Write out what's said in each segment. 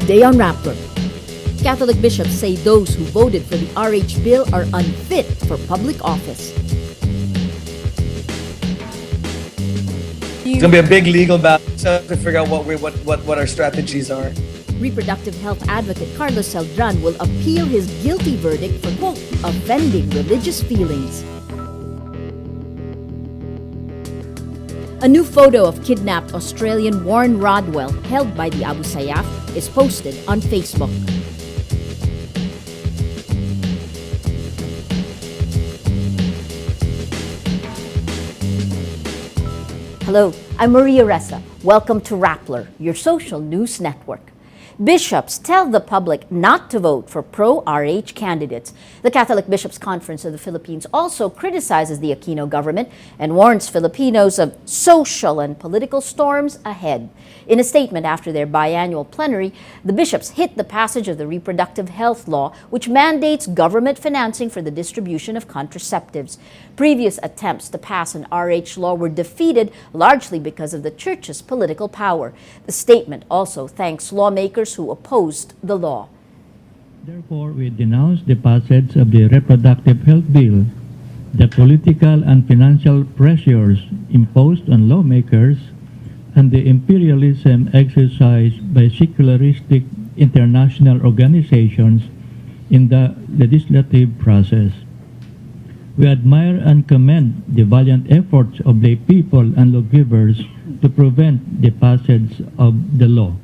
Today on Rappler, Catholic bishops say those who voted for the RH bill are unfit for public office. It's going to be a big legal battle to figure out what our strategies are. Reproductive health advocate Carlos Celdran will appeal his guilty verdict for, quote, offending religious feelings. A new photo of kidnapped Australian Warren Rodwell, held by the Abu Sayyaf, is posted on Facebook. Hello, I'm Maria Ressa. Welcome to Rappler, your social news network. Bishops tell the public not to vote for pro-RH candidates. The Catholic Bishops' Conference of the Philippines also criticizes the Aquino government and warns Filipinos of social and political storms ahead. In a statement after their biannual plenary, the bishops hit the passage of the reproductive health law, which mandates government financing for the distribution of contraceptives. Previous attempts to pass an RH law were defeated largely because of the Church's political power. The statement also thanks lawmakers who opposed the law. Therefore, we denounce the passage of the Reproductive Health Bill, the political and financial pressures imposed on lawmakers, and the imperialism exercised by secularistic international organizations in the legislative process. We admire and commend the valiant efforts of lay people and lawgivers to prevent the passage of the law.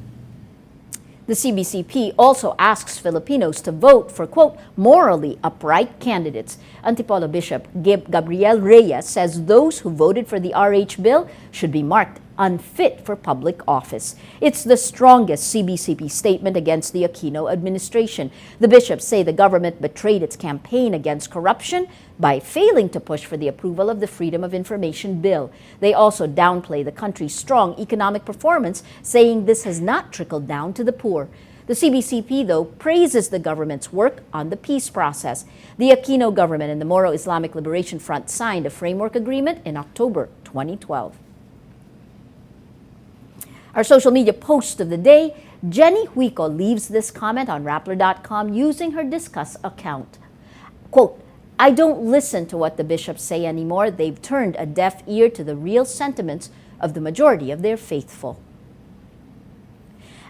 The CBCP also asks Filipinos to vote for, quote, morally upright candidates. Antipolo Bishop Gabriel Reyes says those who voted for the RH bill should be marked unfit for public office. It's the strongest CBCP statement against the Aquino administration. The bishops say the government betrayed its campaign against corruption by failing to push for the approval of the Freedom of Information bill. They also downplay the country's strong economic performance, saying this has not trickled down to the poor. The CBCP, though, praises the government's work on the peace process. The Aquino government and the Moro Islamic Liberation Front signed a framework agreement in October 2012. Our social media post of the day, Jenny Huico leaves this comment on Rappler.com using her Discuss account. Quote, I don't listen to what the bishops say anymore. They've turned a deaf ear to the real sentiments of the majority of their faithful.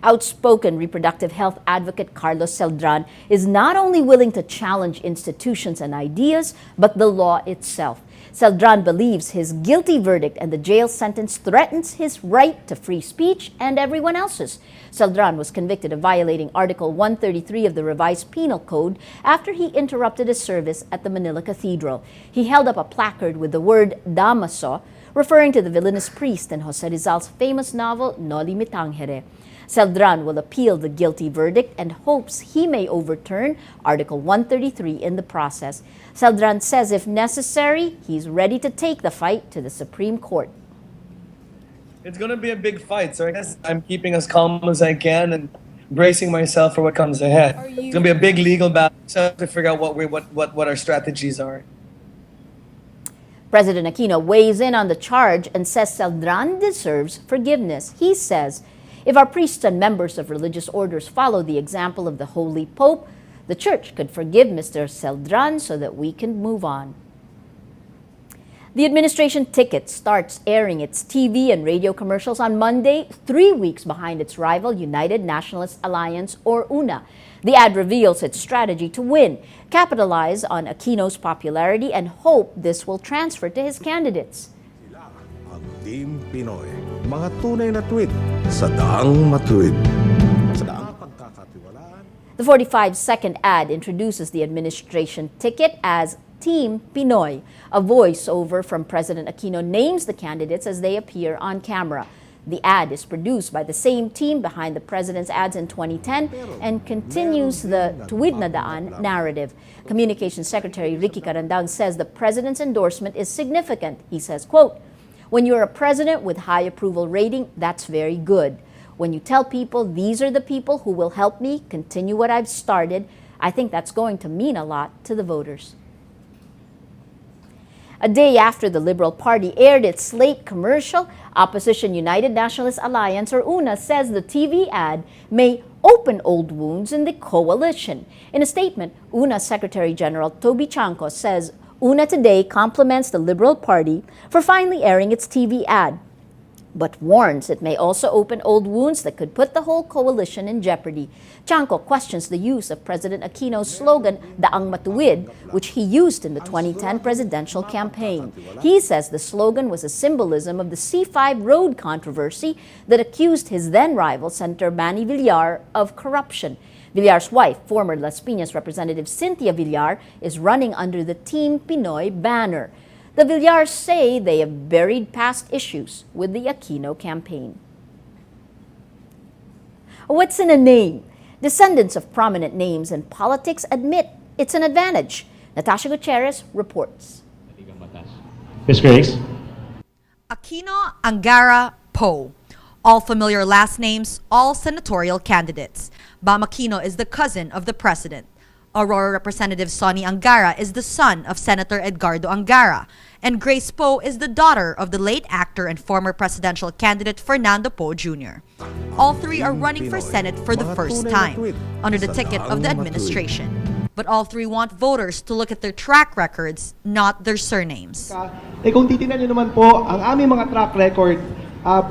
Outspoken reproductive health advocate Carlos Celdran is not only willing to challenge institutions and ideas, but the law itself. Celdran believes his guilty verdict and the jail sentence threatens his right to free speech and everyone else's. Celdran was convicted of violating Article 133 of the Revised Penal Code after he interrupted a service at the Manila Cathedral. He held up a placard with the word Damaso, referring to the villainous priest in Jose Rizal's famous novel Noli Me Tangere. Celdran will appeal the guilty verdict and hopes he may overturn Article 133 in the process. Celdran says if necessary, he's ready to take the fight to the Supreme Court. It's going to be a big fight, so I guess I'm keeping as calm as I can and bracing myself for what comes ahead. It's going to be a big legal battle to figure out what our strategies are. President Aquino weighs in on the charge and says Celdran deserves forgiveness. He says, if our priests and members of religious orders follow the example of the Holy Pope, the Church could forgive Mr. Celdran so that we can move on. The administration ticket starts airing its TV and radio commercials on Monday, 3 weeks behind its rival United Nationalist Alliance, or UNA. The ad reveals its strategy to win, capitalize on Aquino's popularity, and hope this will transfer to his candidates. Ang Team Pinoy, mga tunay na tweet sa daang matuwid. Sa daang pagkakatiwalaan. The 45-second ad introduces the administration ticket as Team Pinoy. A voiceover from President Aquino names the candidates as they appear on camera. The ad is produced by the same team behind the president's ads in 2010 and continues the Tuwid na Daan narrative. Communications Secretary Ricky Carandang says the president's endorsement is significant. He says, quote, when you're a president with high approval rating, that's very good. When you tell people these are the people who will help me continue what I've started, I think that's going to mean a lot to the voters. A day after the Liberal Party aired its slate commercial, opposition United Nationalist Alliance, or UNA, says the TV ad may open old wounds in the coalition. In a statement, UNA Secretary General Toby Chanco says UNA today compliments the Liberal Party for finally airing its TV ad, but warns it may also open old wounds that could put the whole coalition in jeopardy. Chanco questions the use of President Aquino's slogan, Daang Matuwid, which he used in the 2010 presidential campaign. He says the slogan was a symbolism of the C5 road controversy that accused his then-rival, Senator Manny Villar, of corruption. Villar's wife, former Las Piñas Representative Cynthia Villar, is running under the Team Pinoy banner. The Villars say they have buried past issues with the Aquino campaign. What's in a name? Descendants of prominent names in politics admit it's an advantage. Natasha Gutierrez reports. Ms. Grace. Aquino, Angara, Poe. All familiar last names, all senatorial candidates. Bam Aquino is the cousin of the president. Aurora Representative Sonny Angara is the son of Senator Edgardo Angara, and Grace Poe is the daughter of the late actor and former presidential candidate Fernando Poe Jr. All three are running for Senate for the first time, under the ticket of the administration. But all three want voters to look at their track records, not their surnames. Kung titingnan niyo naman po ang aming mga track record,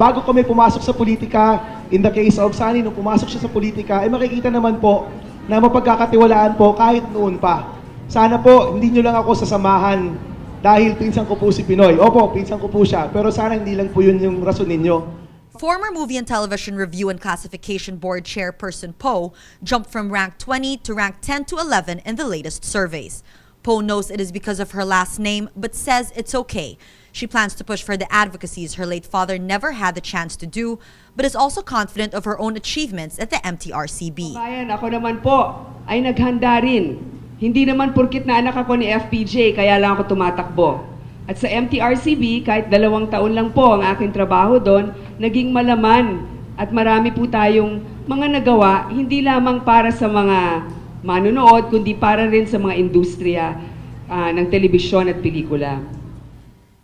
bago kami pumasok sa politika, in the case of Sunny, nung pumasok siya sa politika, ay makikita naman po na mapagkakatiwalaan po kahit noon pa. Sana po, hindi nyo lang ako sasamahan dahil pinsan ko po si Pinoy. Opo, pinsan ko po siya. Pero sana hindi lang po yun yung rason ninyo. Former Movie and Television Review and Classification Board Chairperson Poe jumped from rank 20 to rank 10 to 11 in the latest surveys. Poe knows it is because of her last name, but says it's okay. She plans to push for the advocacies her late father never had the chance to do, but is also confident of her own achievements at the MTRCB. Bayan, ako naman po ay naghanda rin. Hindi naman purkit na anak ako ni FPJ, kaya lang ako tumatakbo. At sa MTRCB, kahit 2 taon lang po ang aking trabaho doon, naging malaman at marami po tayong mga nagawa, hindi lamang para sa mga manunood, kundi para rin sa mga industriya ng telebisyon at pelikula.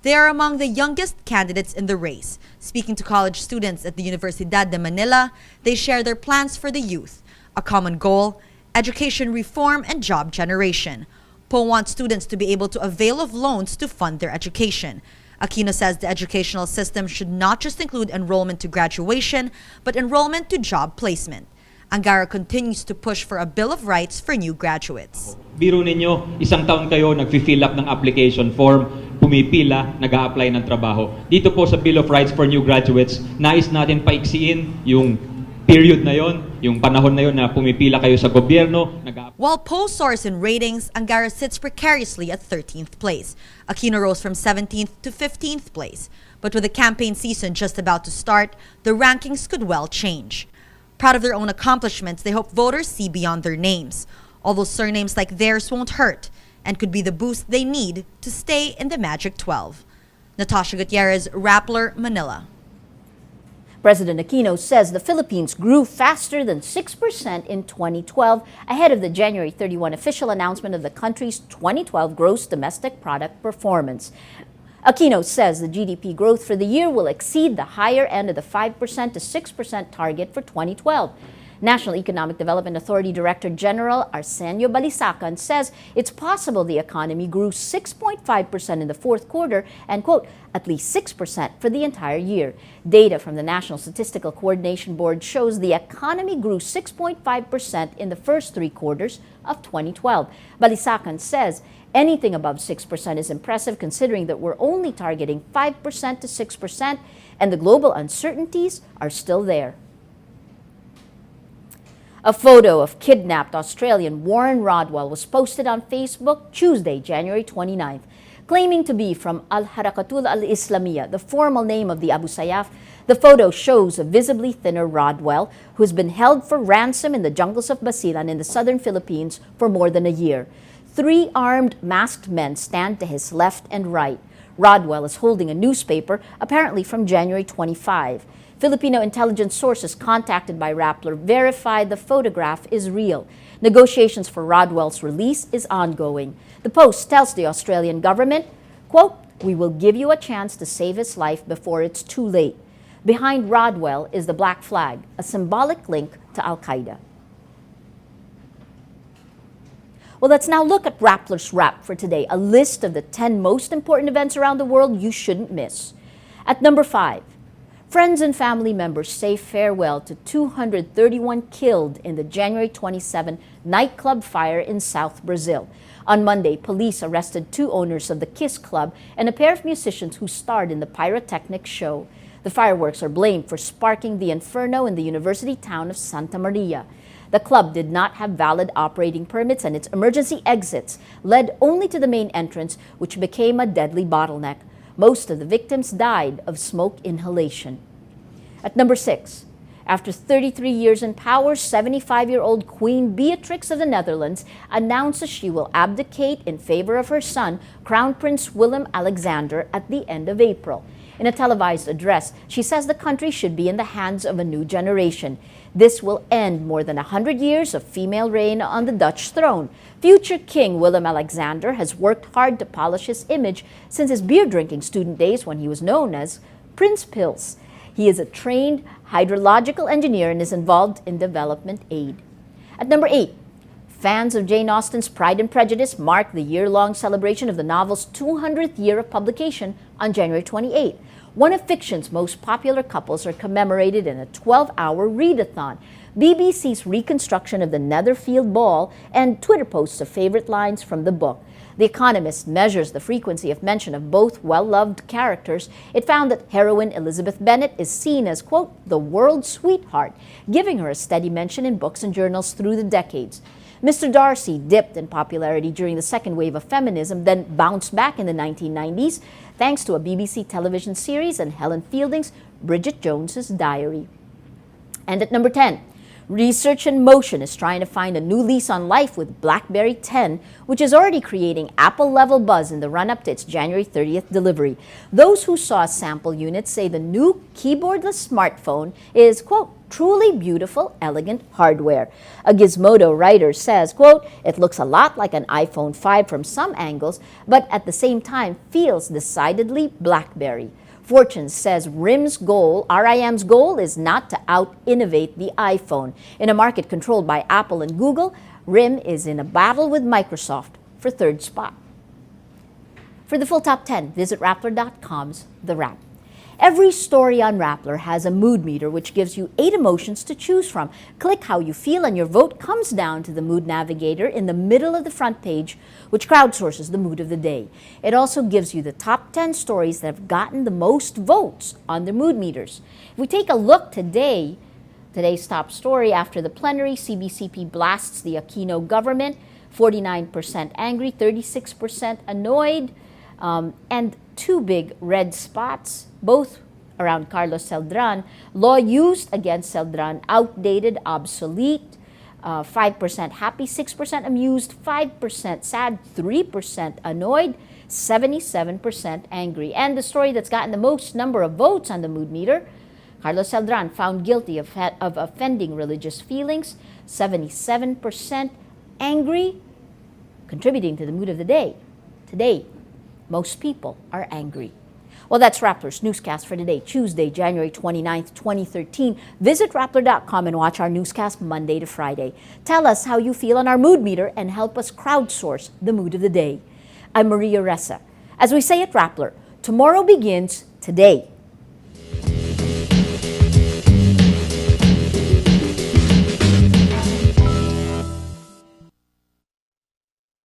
They are among the youngest candidates in the race. Speaking to college students at the Universidad de Manila, they share their plans for the youth, a common goal, education reform and job generation. Poe wants students to be able to avail of loans to fund their education. Aquino says the educational system should not just include enrollment to graduation, but enrollment to job placement. Angara continues to push for a Bill of Rights for new graduates. Biro ninyo, 1 taon kayo nag-fill up ng application form, pumipila, nag-a-apply ng trabaho. Dito po sa Bill of Rights for new graduates, nais natin paiksiin yung period na yon, yung panahon na yon na pumipila kayo sa gobyerno. While Poe soars in ratings, Angara sits precariously at 13th place. Aquino rose from 17th to 15th place. But with the campaign season just about to start, the rankings could well change. Proud of their own accomplishments, they hope voters see beyond their names. Although surnames like theirs won't hurt and could be the boost they need to stay in the Magic 12. Natasha Gutierrez, Rappler, Manila. President Aquino says the Philippines grew faster than 6% in 2012 ahead of the January 31 official announcement of the country's 2012 gross domestic product performance. Aquino says the GDP growth for the year will exceed the higher end of the 5% to 6% target for 2012. National Economic Development Authority Director General Arsenio Balisacan says it's possible the economy grew 6.5% in the fourth quarter and, quote, at least 6% for the entire year. Data from the National Statistical Coordination Board shows the economy grew 6.5% in the first 3 quarters of 2012. Balisacan says anything above 6% is impressive considering that we're only targeting 5% to 6% and the global uncertainties are still there. A photo of kidnapped Australian Warren Rodwell was posted on Facebook Tuesday, January 29th. Claiming to be from Al-Harakatul Al-Islamiyah, the formal name of the Abu Sayyaf, the photo shows a visibly thinner Rodwell who has been held for ransom in the jungles of Basilan in the southern Philippines for more than a year. 3 armed masked men stand to his left and right. Rodwell is holding a newspaper, apparently from January 25. Filipino intelligence sources contacted by Rappler verified the photograph is real. Negotiations for Rodwell's release is ongoing. The Post tells the Australian government, quote, "We will give you a chance to save his life before it's too late." Behind Rodwell is the black flag, a symbolic link to Al-Qaeda. Well, let's now look at Rappler's Wrap for today, a list of the 10 most important events around the world you shouldn't miss. At number 5, friends and family members say farewell to 231 killed in the January 27 nightclub fire in South Brazil. On Monday, police arrested 2 owners of the Kiss Club and a pair of musicians who starred in the pyrotechnic show. The fireworks are blamed for sparking the inferno in the university town of Santa Maria. The club did not have valid operating permits, and its emergency exits led only to the main entrance, which became a deadly bottleneck. Most of the victims died of smoke inhalation. At number 6, after 33 years in power, 75-year-old Queen Beatrix of the Netherlands announces she will abdicate in favor of her son, Crown Prince Willem-Alexander, at the end of April. In a televised address, she says the country should be in the hands of a new generation. This will end more than 100 years of female reign on the Dutch throne. Future King Willem-Alexander has worked hard to polish his image since his beer-drinking student days when he was known as Prince Pils. He is a trained hydrological engineer and is involved in development aid. At number 8, fans of Jane Austen's Pride and Prejudice mark the year-long celebration of the novel's 200th year of publication on January 28. One of fiction's most popular couples are commemorated in a 12-hour readathon, BBC's reconstruction of the Netherfield Ball, and Twitter posts of favorite lines from the book. The Economist measures the frequency of mention of both well-loved characters. It found that heroine Elizabeth Bennet is seen as, quote, the world's sweetheart, giving her a steady mention in books and journals through the decades. Mr. Darcy dipped in popularity during the second wave of feminism, then bounced back in the 1990s, thanks to a BBC television series and Helen Fielding's Bridget Jones's Diary. And at number 10, Research in Motion is trying to find a new lease on life with BlackBerry 10, which is already creating Apple-level buzz in the run-up to its January 30th delivery. Those who saw a sample unit say the new keyboardless smartphone is, quote, truly beautiful, elegant hardware. A Gizmodo writer says, quote, it looks a lot like an iPhone 5 from some angles, but at the same time feels decidedly BlackBerry. Fortune says RIM's goal is not to out-innovate the iPhone. In a market controlled by Apple and Google, RIM is in a battle with Microsoft for third spot. For the full top 10, visit Rappler.com's The Wrap. Every story on Rappler has a mood meter which gives you 8 emotions to choose from. Click how you feel and your vote comes down to the mood navigator in the middle of the front page, which crowdsources the mood of the day. It also gives you the top 10 stories that have gotten the most votes on their mood meters. If we take a look today, today's top story: after the plenary, CBCP blasts the Aquino government, 49% angry, 36% annoyed, and 2 big red spots, both around Carlos Celdran. Law used against Celdran, outdated, obsolete, 5% happy, 6% amused, 5% sad, 3% annoyed, 77% angry. And the story that's gotten the most number of votes on the mood meter: Carlos Celdran found guilty of offending religious feelings, 77% angry, contributing to the mood of the day. Today, most people are angry. Well, that's Rappler's Newscast for today, Tuesday, January 29th, 2013. Visit Rappler.com and watch our newscast Monday to Friday. Tell us how you feel on our mood meter and help us crowdsource the mood of the day. I'm Maria Ressa. As we say at Rappler, tomorrow begins today.